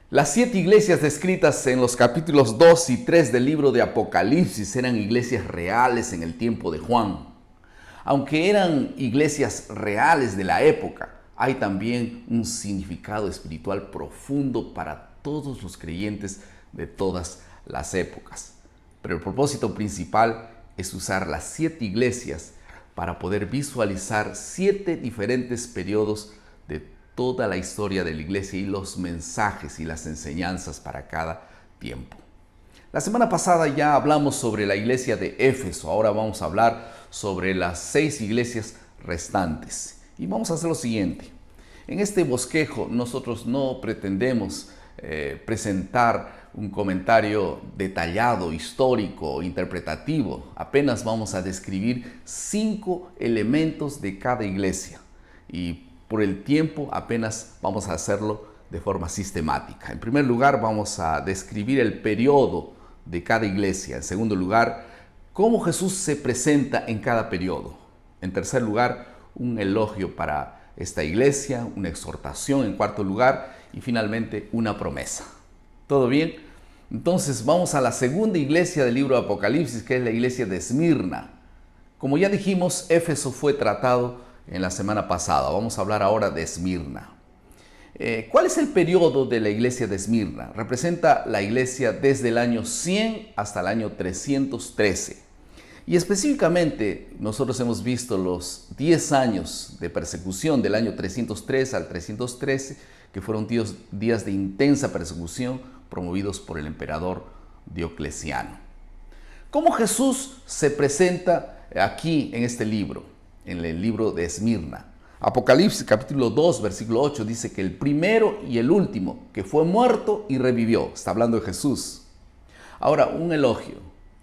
Las 7 iglesias descritas en los capítulos 2 y 3 del libro de Apocalipsis eran iglesias reales en el tiempo de Juan. Aunque eran iglesias reales de la época, hay también un significado espiritual profundo para todos los creyentes de todas las épocas. Pero el propósito principal es usar las 7 iglesias para poder visualizar 7 diferentes periodos de toda la historia de la iglesia y los mensajes y las enseñanzas para cada tiempo. La semana pasada ya hablamos sobre la iglesia de Éfeso. Ahora vamos a hablar sobre las 6 iglesias restantes. Y vamos a hacer lo siguiente. En este bosquejo nosotros no pretendemos presentar un comentario detallado, histórico, interpretativo. Apenas vamos a describir 5 elementos de cada iglesia. Y por el tiempo apenas vamos a hacerlo de forma sistemática. En primer lugar, vamos a describir el periodo de cada iglesia. En segundo lugar, cómo Jesús se presenta en cada periodo. En tercer lugar, un elogio para esta iglesia, una exhortación en cuarto lugar y finalmente una promesa. ¿Todo bien? Entonces vamos a la segunda iglesia del libro de Apocalipsis, que es la iglesia de Esmirna. Como ya dijimos, Éfeso fue tratado en la semana pasada. Vamos a hablar ahora de Esmirna. ¿Cuál es el periodo de la iglesia de Esmirna? Representa la iglesia desde el año 100 hasta el año 313. Y específicamente nosotros hemos visto los 10 años de persecución del año 303 al 313, que fueron días de intensa persecución promovidos por el emperador Diocleciano. ¿Cómo Jesús se presenta aquí en este libro? En el libro de Esmirna. Apocalipsis capítulo 2 versículo 8 dice que el primero y el último que fue muerto y revivió. Está hablando de Jesús. Ahora un elogio.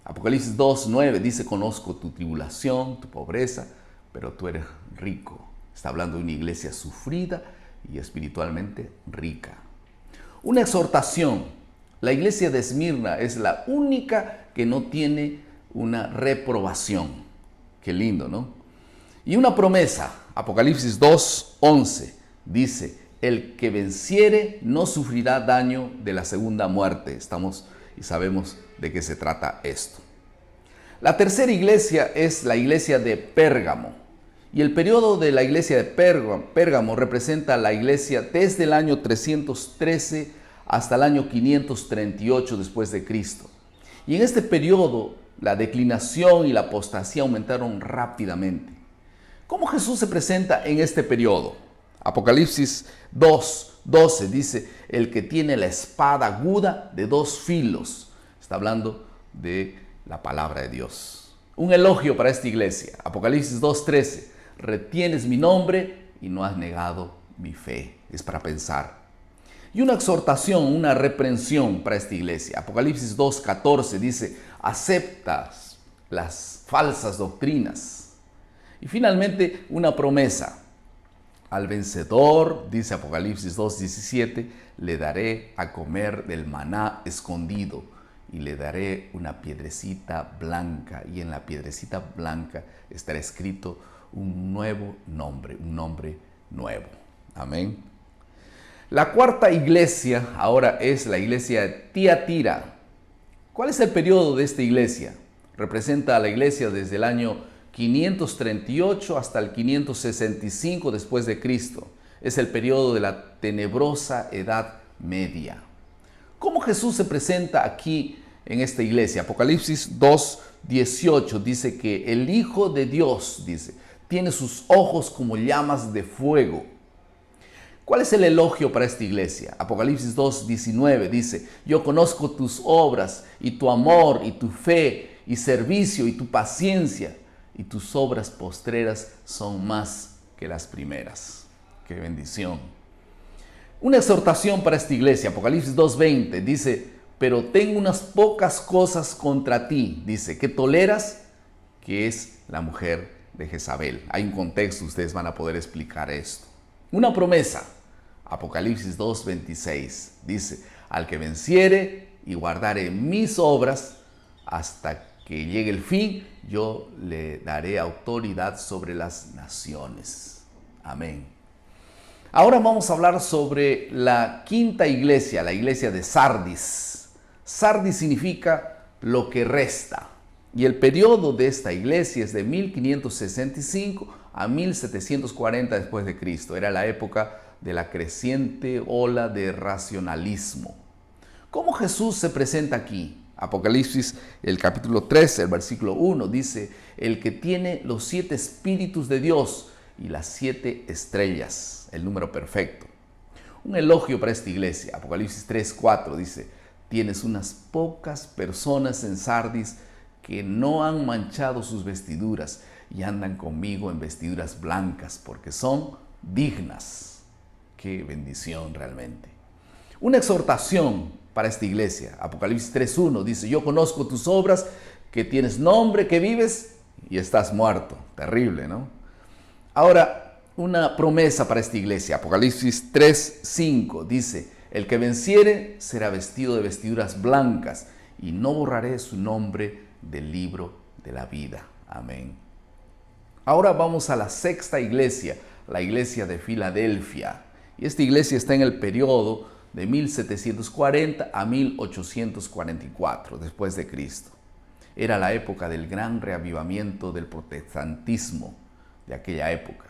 Apocalipsis 2, 9 dice: conozco tu tribulación, tu pobreza, pero tú eres rico. Está hablando de una iglesia sufrida y espiritualmente rica. Una exhortación. La iglesia de Esmirna es la única que no tiene una reprobación. Qué lindo, ¿no? Y una promesa. Apocalipsis 2, 11 dice: el que venciere no sufrirá daño de la segunda muerte. Estamos y sabemos de qué se trata esto. La tercera iglesia es la iglesia de Pérgamo. Y el periodo de la iglesia de Pérgamo representa la iglesia desde el año 313 hasta el año 538 después de Cristo. Y en este periodo la declinación y la apostasía aumentaron rápidamente. ¿Cómo Jesús se presenta en este periodo? Apocalipsis 2, 12 dice: el que tiene la espada aguda de 2 filos. Está hablando de la palabra de Dios. Un elogio para esta iglesia. Apocalipsis 2, 13. Retienes mi nombre y no has negado mi fe. Es para pensar. Y una exhortación, una reprensión para esta iglesia. Apocalipsis 2, 14 dice: aceptas las falsas doctrinas. Y finalmente una promesa. Al vencedor, dice Apocalipsis 2:17, le daré a comer del maná escondido y le daré una piedrecita blanca, y en la piedrecita blanca estará escrito un nuevo nombre, un nombre nuevo. Amén. La cuarta iglesia ahora es la iglesia de Tiatira. ¿Cuál es el periodo de esta iglesia? Representa a la iglesia desde el año 538 hasta el 565 después de Cristo. Es el periodo de la tenebrosa Edad Media. ¿Cómo Jesús se presenta aquí en esta iglesia? Apocalipsis 2:18 dice que el Hijo de Dios, dice, tiene sus ojos como llamas de fuego. ¿Cuál es el elogio para esta iglesia? Apocalipsis 2:19 dice: yo conozco tus obras y tu amor y tu fe y servicio y tu paciencia, y tus obras postreras son más que las primeras. ¡Qué bendición! Una exhortación para esta iglesia. Apocalipsis 2:20 dice: pero tengo unas pocas cosas contra ti. Dice, que toleras, que es la mujer de Jezabel. Hay un contexto, ustedes van a poder explicar esto. Una promesa. Apocalipsis 2:26 dice: al que venciere y guardare mis obras hasta que llegue el fin, yo le daré autoridad sobre las naciones. Amén. Ahora vamos a hablar sobre la quinta iglesia, la iglesia de Sardis. Sardis significa lo que resta. Y el periodo de esta iglesia es de 1565 a 1740 después de Cristo. Era la época de la creciente ola de racionalismo. ¿Cómo Jesús se presenta aquí? Apocalipsis, el capítulo 13, el versículo 1, dice: el que tiene los 7 espíritus de Dios y las 7 estrellas, el número perfecto. Un elogio para esta iglesia. Apocalipsis 3:4 dice: tienes unas pocas personas en Sardis que no han manchado sus vestiduras y andan conmigo en vestiduras blancas porque son dignas. Qué bendición realmente. Una exhortación para esta iglesia. Apocalipsis 3:1 dice: yo conozco tus obras, que tienes nombre, que vives y estás muerto. Terrible, ¿no? Ahora, una promesa para esta iglesia. Apocalipsis 3:5 dice: el que venciere será vestido de vestiduras blancas y no borraré su nombre del libro de la vida. Amén. Ahora vamos a la sexta iglesia, la iglesia de Filadelfia. Y esta iglesia está en el periodo de 1740 a 1844 después de Cristo. Era la época del gran reavivamiento del protestantismo de aquella época.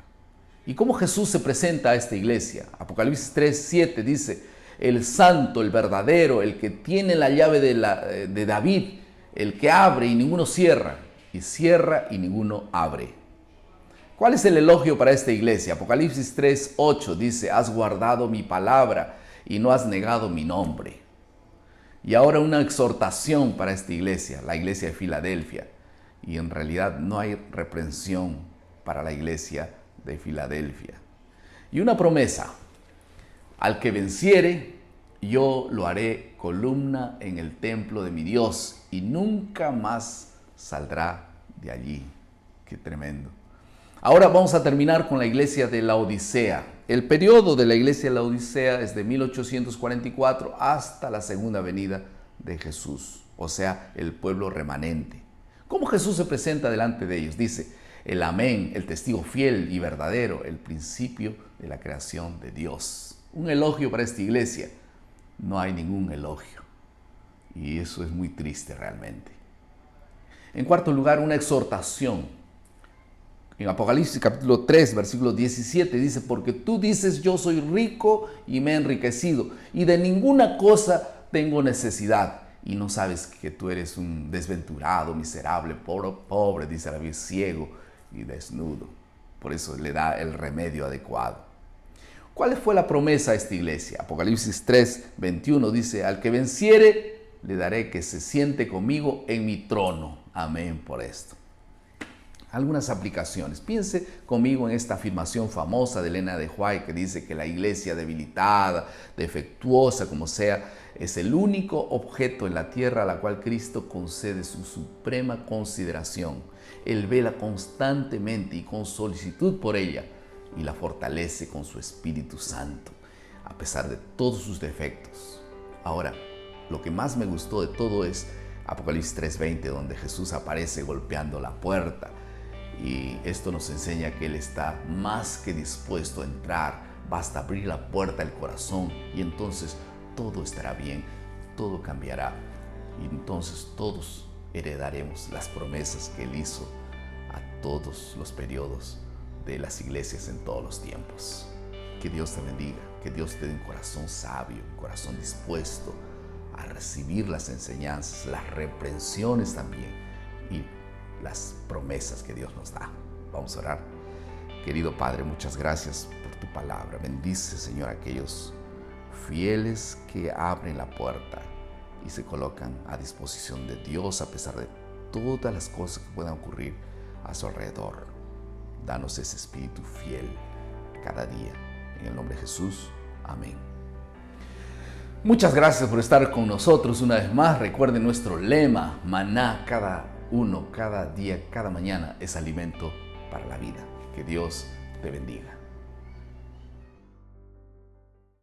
¿Y cómo Jesús se presenta a esta iglesia? Apocalipsis 3:7 dice: el santo, el verdadero, el que tiene la llave de David, el que abre y ninguno cierra, y cierra y ninguno abre. ¿Cuál es el elogio para esta iglesia? Apocalipsis 3:8 dice: has guardado mi palabra y no has negado mi nombre. Y ahora una exhortación para esta iglesia, la iglesia de Filadelfia. Y en realidad no hay reprensión para la iglesia de Filadelfia. Y una promesa: al que venciere, yo lo haré columna en el templo de mi Dios y nunca más saldrá de allí. Qué tremendo. Ahora vamos a terminar con la iglesia de Laodicea. El periodo de la iglesia de Laodicea es de 1844 hasta la segunda venida de Jesús, o sea, el pueblo remanente. ¿Cómo Jesús se presenta delante de ellos? Dice: el amén, el testigo fiel y verdadero, el principio de la creación de Dios. Un elogio para esta iglesia. No hay ningún elogio. Y eso es muy triste realmente. En cuarto lugar, una exhortación. En Apocalipsis capítulo 3, versículo 17 dice: porque tú dices, yo soy rico y me he enriquecido y de ninguna cosa tengo necesidad. Y no sabes que tú eres un desventurado, miserable, pobre, dice la Biblia, ciego y desnudo. Por eso le da el remedio adecuado. ¿Cuál fue la promesa a esta iglesia? Apocalipsis 3, 21 dice: al que venciere, le daré que se siente conmigo en mi trono. Amén por esto. Algunas aplicaciones. Piense conmigo en esta afirmación famosa de Elena de White que dice que la iglesia debilitada, defectuosa como sea, es el único objeto en la tierra a la cual Cristo concede su suprema consideración. Él vela constantemente y con solicitud por ella y la fortalece con su Espíritu Santo, a pesar de todos sus defectos. Ahora, lo que más me gustó de todo es Apocalipsis 3:20, donde Jesús aparece golpeando la puerta. Y esto nos enseña que Él está más que dispuesto a entrar. Basta abrir la puerta del corazón y entonces todo estará bien, todo cambiará. Y entonces todos heredaremos las promesas que Él hizo a todos los periodos de las iglesias en todos los tiempos. Que Dios te bendiga, que Dios te dé un corazón sabio, un corazón dispuesto a recibir las enseñanzas, las reprensiones también y las promesas que Dios nos da. Vamos a orar. Querido Padre, muchas gracias por tu palabra. Bendice, Señor, a aquellos fieles que abren la puerta y se colocan a disposición de Dios a pesar de todas las cosas que puedan ocurrir a su alrededor. Danos ese espíritu fiel cada día. En el nombre de Jesús. Amén. Muchas gracias por estar con nosotros una vez más. Recuerden nuestro lema: maná cada uno, cada día, cada mañana es alimento para la vida. Que Dios te bendiga.